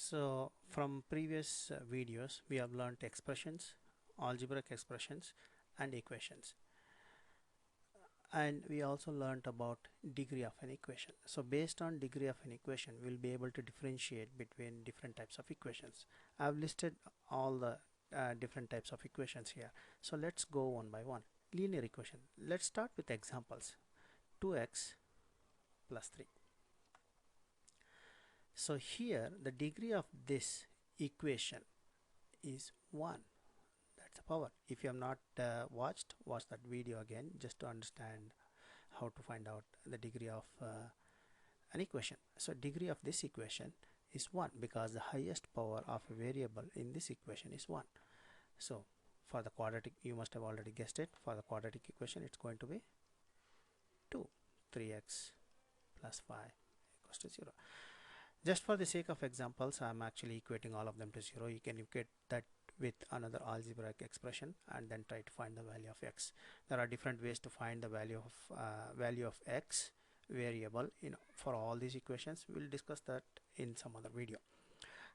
So from previous videos we have learned expressions, algebraic expressions and equations, and we also learned about degree of an equation. So based on degree of an equation we'll be able to differentiate between different types of equations. I've listed all the different types of equations here, so let's go one by one. Linear equation, let's start with examples. 2x plus 3. So here the degree of this equation is 1. That's the power. If you have not watch that video again just to understand how to find out the degree of an equation. So degree of this equation is 1 because the highest power of a variable in this equation is 1. So for the quadratic, you must have already guessed it, for the quadratic equation it's going to be 2. 3x plus 5 equals to 0. Just for the sake of examples, I'm actually equating all of them to 0. You can equate that with another algebraic expression and then try to find the value of x. There are different ways to find the value of x variable for all these equations. We'll discuss that in some other video.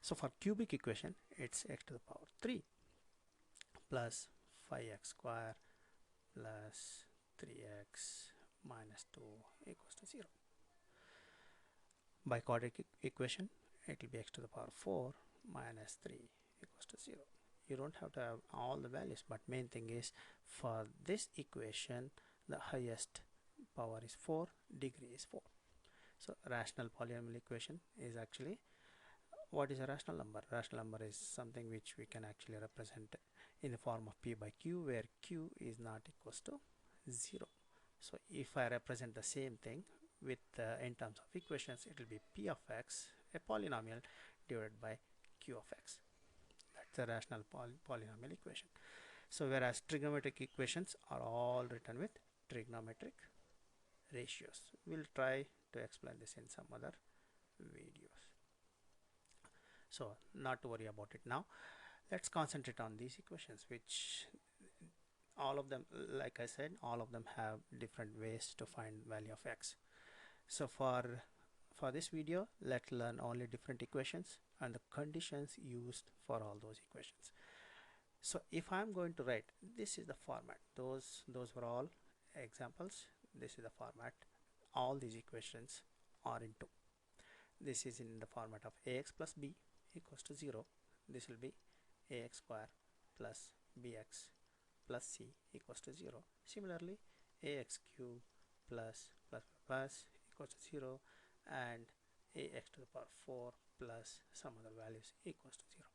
So for cubic equation, it's x to the power 3 plus 5x square plus 3x minus 2 equals to 0. By quadratic equation, it will be x to the power 4 minus 3 equals to 0. You don't have to have all the values, but main thing is for this equation the highest power is 4, degree is 4. So rational polynomial equation is actually, what is a rational number? Rational number is something which we can actually represent in the form of p by q, where q is not equals to 0. So if I represent the same thing with in terms of equations, it will be p of x, a polynomial, divided by q of x. That's a rational polynomial equation. So whereas trigonometric equations are all written with trigonometric ratios. We'll try to explain this in some other videos. So not to worry about it now. Let's concentrate on these equations, which all of them, like I said, all of them have different ways to find value of x. So for this video, let's learn only different equations and the conditions used for all those equations. So if I'm going to write, this is the format. Those were all examples. This is the format. All these equations are in 2. This is in the format of ax plus b equals to 0. This will be ax square plus bx plus c equals to 0. Similarly, ax cube plus equals to 0, and ax to the power 4 plus some other values equals to 0.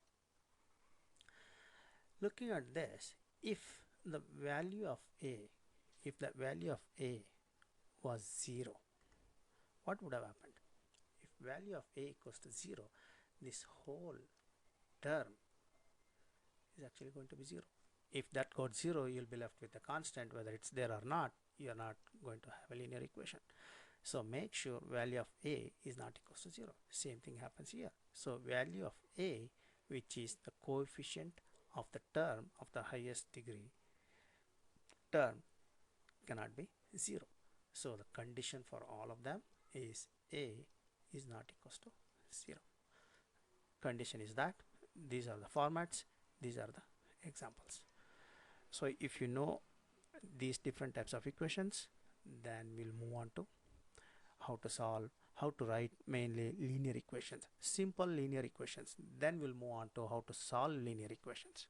Looking at this, if the value of a was 0, what would have happened? If value of a equals to 0, this whole term is actually going to be 0. If that got 0, you'll be left with a constant. Whether it's there or not, you're not going to have a linear equation. So make sure value of a is not equals to 0. Same thing happens here. So value of a, which is the coefficient of the term of the highest degree term, cannot be 0. So the condition for all of them is a is not equals to 0. Condition is that these are the formats, these are the examples. So if you know these different types of equations, then we'll move on to how to write mainly linear equations, simple linear equations. Then we'll move on to how to solve linear equations.